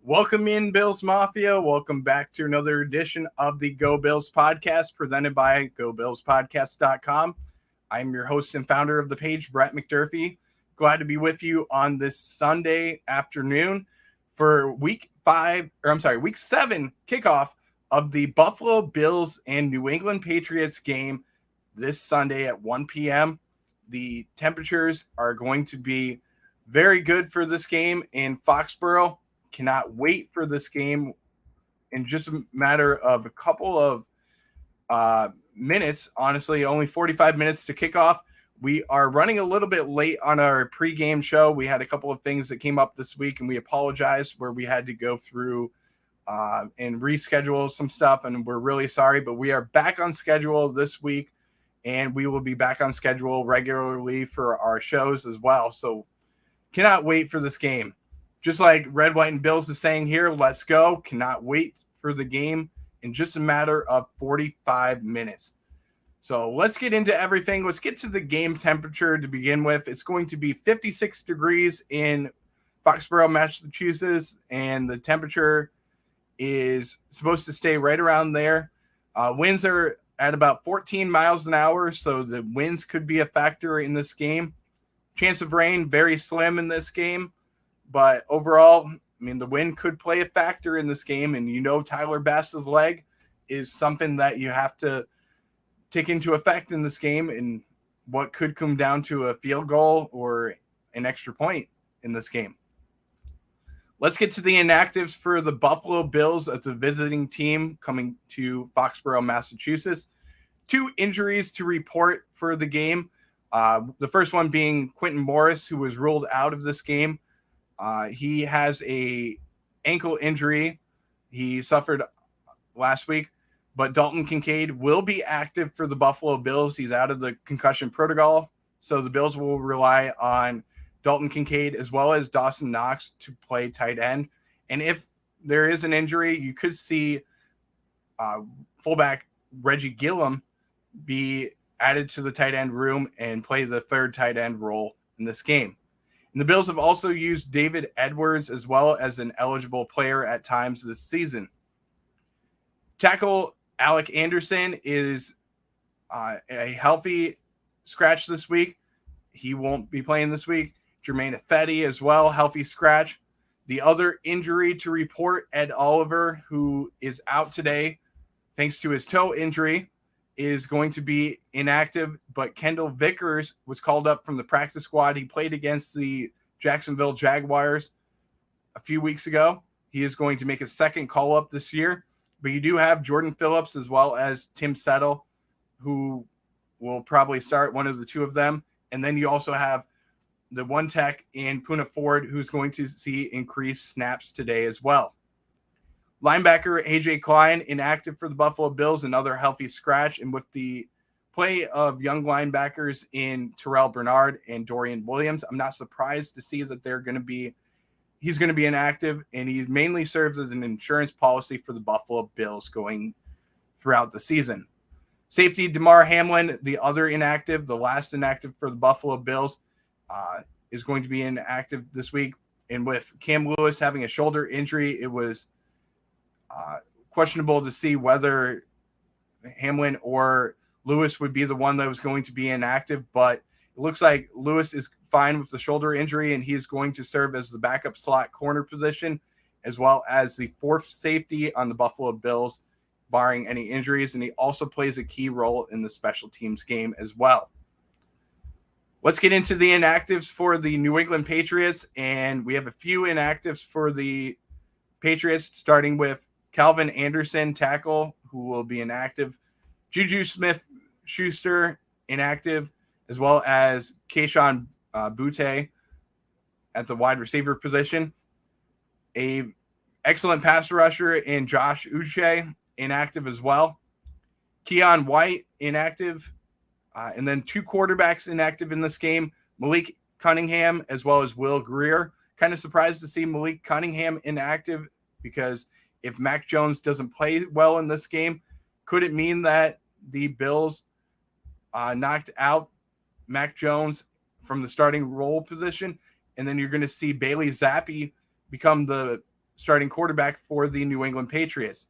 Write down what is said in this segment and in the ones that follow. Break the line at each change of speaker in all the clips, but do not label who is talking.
Welcome in, Bills Mafia. Welcome back to another edition of the Go Bills podcast presented by GoBillsPodcast.com. I'm your host and founder of the page, Brett McDurphy. Glad to be with you on this Sunday afternoon for week 7 kickoff of the Buffalo Bills and New England Patriots game this Sunday at 1 p.m. The temperatures are going to be very good for this game in Foxborough. Cannot wait for this game in just a matter of a couple of minutes. Honestly, only 45 minutes to kick off. We are running a little bit late on our pregame show. We had a couple of things that came up this week, and we apologize where we had to go through and reschedule some stuff, and we're really sorry, but we are back on schedule this week, and we will be back on schedule regularly for our shows as well. So cannot wait for this game. Just like Red, White, and Bills is saying here, let's go. Cannot wait for the game in just a matter of 45 minutes. So let's get into everything. Let's get to the game temperature to begin with. It's going to be 56 degrees in Foxborough, Massachusetts, and the temperature is supposed to stay right around there. Winds are at about 14 miles an hour, so the winds could be a factor in this game. Chance of rain, very slim in this game. But overall, I mean, the wind could play a factor in this game. And Tyler Bass's leg is something that you have to take into effect in this game, and what could come down to a field goal or an extra point in this game. Let's get to the inactives for the Buffalo Bills as a visiting team coming to Foxborough, Massachusetts. 2 injuries to report for the game. The first one being Quentin Morris, who was ruled out of this game. He has a ankle injury he suffered last week, but Dalton Kincaid will be active for the Buffalo Bills. He's out of the concussion protocol, so the Bills will rely on Dalton Kincaid as well as Dawson Knox to play tight end. And if there is an injury, you could see fullback Reggie Gillum be added to the tight end room and play the third tight end role in this game. And the Bills have also used David Edwards as well as an eligible player at times this season. Tackle Alec Anderson is a healthy scratch this week. He won't be playing this week. Jermaine Ifedi as well, healthy scratch. The other injury to report, Ed Oliver, who is out today thanks to his toe injury, is going to be inactive, but Kendall Vickers was called up from the practice squad. He played against the Jacksonville Jaguars a few weeks ago. He is going to make a second call-up this year, but you do have Jordan Phillips as well as Tim Settle, who will probably start, one of the two of them. And then you also have the one tech in Puna Ford, who's going to see increased snaps today as well. Linebacker A.J. Klein inactive for the Buffalo Bills, another healthy scratch. And with the play of young linebackers in Terrell Bernard and Dorian Williams, I'm not surprised to see that he's going to be inactive, and he mainly serves as an insurance policy for the Buffalo Bills going throughout the season. Safety Damar Hamlin, the other inactive, the last inactive for the Buffalo Bills, is going to be inactive this week. And with Cam Lewis having a shoulder injury, it was questionable to see whether Hamlin or Lewis would be the one that was going to be inactive, but it looks like Lewis is fine with the shoulder injury, and he is going to serve as the backup slot corner position, as well as the fourth safety on the Buffalo Bills, barring any injuries, and he also plays a key role in the special teams game as well. Let's get into the inactives for the New England Patriots, and we have a few inactives for the Patriots, starting with Calvin Anderson, tackle, who will be inactive. Juju Smith-Schuster, inactive, as well as Keyshawn Butte at the wide receiver position. A excellent pass rusher in Josh Uche, inactive as well. Keon White, inactive. And then 2 quarterbacks inactive in this game, Malik Cunningham as well as Will Greer. Kind of surprised to see Malik Cunningham inactive, because if Mac Jones doesn't play well in this game, could it mean that the Bills knocked out Mac Jones from the starting role position? And then you're going to see Bailey Zappi become the starting quarterback for the New England Patriots.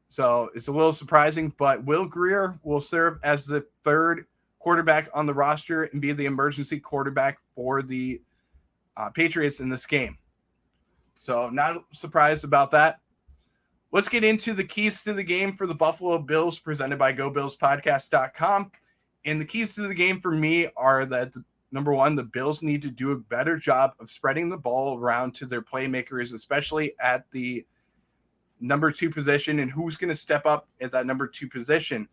So it's a little surprising, but Will Grier will serve as the third quarterback on the roster and be the emergency quarterback for the Patriots in this game. So not surprised about that. Let's get into the keys to the game for the Buffalo Bills presented by GoBillsPodcast.com. And the keys to the game for me are that, number one, the Bills need to do a better job of spreading the ball around to their playmakers, especially at the number 2 position, and who's going to step up at that number 2 position.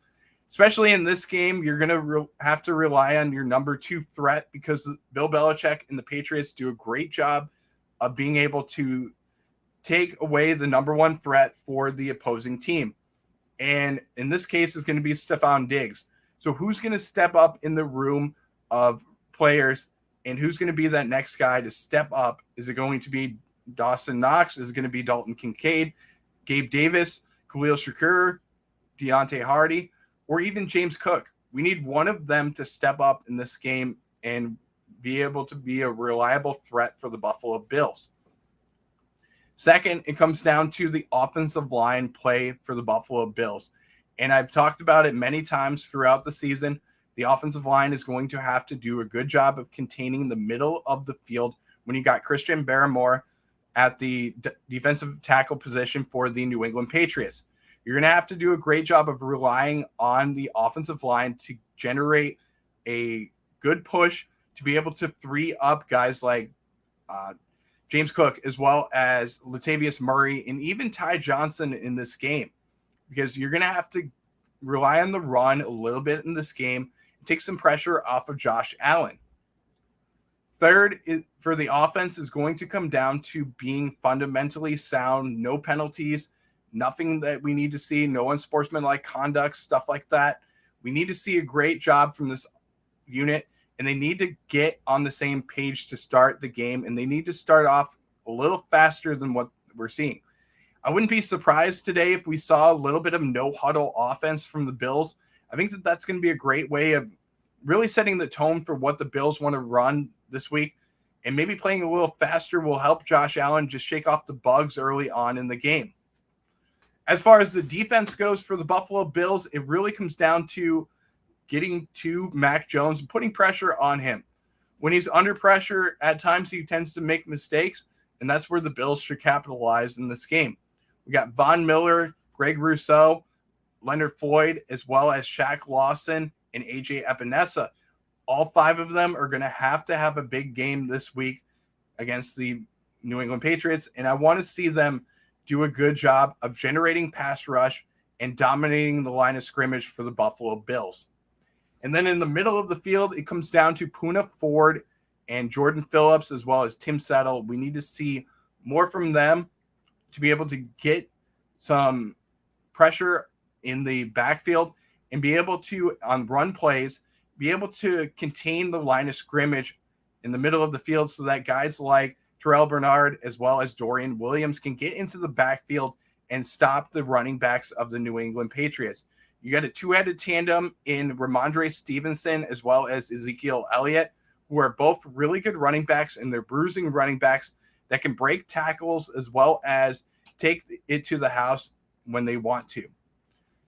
Especially in this game, you're going to have to rely on your number 2 threat, because Bill Belichick and the Patriots do a great job of being able to take away the number 1 threat for the opposing team. And in this case, it's going to be Stephon Diggs. So who's going to step up in the room of players, and who's going to be that next guy to step up? Is it going to be Dawson Knox? Is it going to be Dalton Kincaid, Gabe Davis, Khalil Shakur, Deontay Hardy, or even James Cook? We need one of them to step up in this game and be able to be a reliable threat for the Buffalo Bills. Second, it comes down to the offensive line play for the Buffalo Bills. And I've talked about it many times throughout the season. The offensive line is going to have to do a good job of containing the middle of the field when you got Christian Barmore at the defensive tackle position for the New England Patriots. You're going to have to do a great job of relying on the offensive line to generate a good push to be able to free up guys like James Cook, as well as Latavius Murray, and even Ty Johnson in this game, because you're going to have to rely on the run a little bit in this game and take some pressure off of Josh Allen. Third, for the offense, is going to come down to being fundamentally sound, no penalties, nothing that we need to see, no unsportsmanlike conduct, stuff like that. We need to see a great job from this unit, and they need to get on the same page to start the game, and they need to start off a little faster than what we're seeing. I wouldn't be surprised today if we saw a little bit of no-huddle offense from the Bills. I think that that's going to be a great way of really setting the tone for what the Bills want to run this week, and maybe playing a little faster will help Josh Allen just shake off the bugs early on in the game. As far as the defense goes for the Buffalo Bills, it really comes down to getting to Mac Jones and putting pressure on him. When he's under pressure, at times he tends to make mistakes, and that's where the Bills should capitalize in this game. We got Von Miller, Greg Rousseau, Leonard Floyd, as well as Shaq Lawson and AJ Epinesa. All 5 of them are going to have a big game this week against the New England Patriots, and I want to see them do a good job of generating pass rush and dominating the line of scrimmage for the Buffalo Bills. And then in the middle of the field, it comes down to Poona Ford and Jordan Phillips, as well as Tim Settle. We need to see more from them to be able to get some pressure in the backfield and be able to, on run plays, be able to contain the line of scrimmage in the middle of the field so that guys like Terrell Bernard as well as Dorian Williams can get into the backfield and stop the running backs of the New England Patriots. You got a 2-headed tandem in Ramondre Stevenson as well as Ezekiel Elliott, who are both really good running backs, and they're bruising running backs that can break tackles as well as take it to the house when they want to.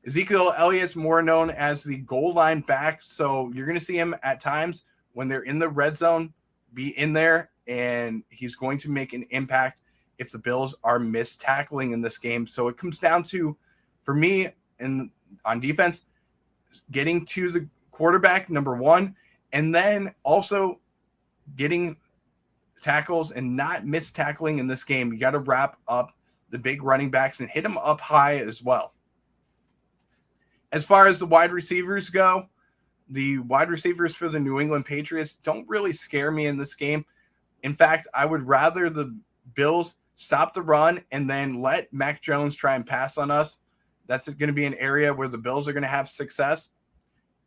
Ezekiel Elliott's more known as the goal line back, so you're going to see him at times when they're in the red zone be in there, and he's going to make an impact if the Bills are tackling in this game. So it comes down to, for me, on defense, getting to the quarterback, number 1, and then also getting tackles and not miss tackling in this game. You got to wrap up the big running backs and hit them up high as well. As far as the wide receivers go, the wide receivers for the New England Patriots don't really scare me in this game. In fact, I would rather the Bills stop the run and then let Mac Jones try and pass on us. That's going to be an area where the Bills are going to have success.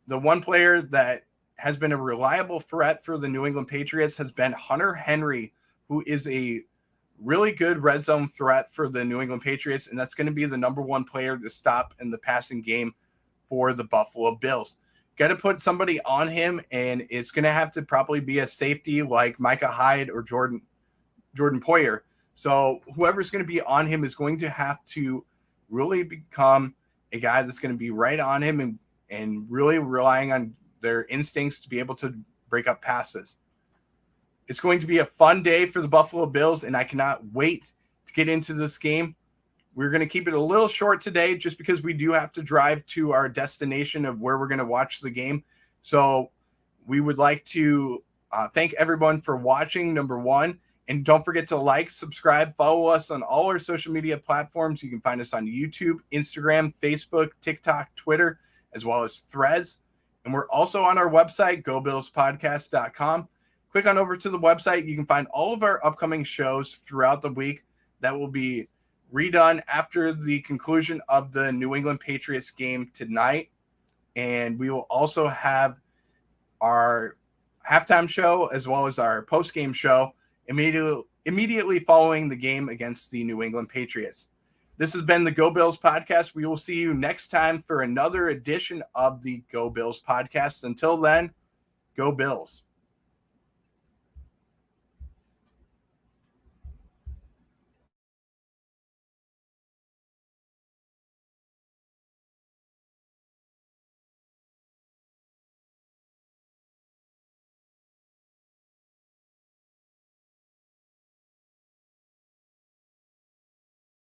The one player that has been a reliable threat for the New England Patriots has been Hunter Henry, who is a really good red zone threat for the New England Patriots, and that's going to be the number 1 player to stop in the passing game for the Buffalo Bills. Got to put somebody on him, and it's going to have to probably be a safety like Micah Hyde or Jordan Poyer. So whoever's going to be on him is going to have to really become a guy that's going to be right on him and really relying on their instincts to be able to break up passes. It's going to be a fun day for the Buffalo Bills, and I cannot wait to get into this game. We're going to keep it a little short today just because we do have to drive to our destination of where we're going to watch the game. So we would like to thank everyone for watching, number one. And don't forget to like, subscribe, follow us on all our social media platforms. You can find us on YouTube, Instagram, Facebook, TikTok, Twitter, as well as Threads. And we're also on our website, gobillspodcast.com. Click on over to the website. You can find all of our upcoming shows throughout the week that will be redone after the conclusion of the New England Patriots game tonight. And we will also have our halftime show as well as our post-game show immediately following the game against the New England Patriots. This has been the Go Bills podcast. We will see you next time for another edition of the Go Bills podcast. Until then, Go Bills.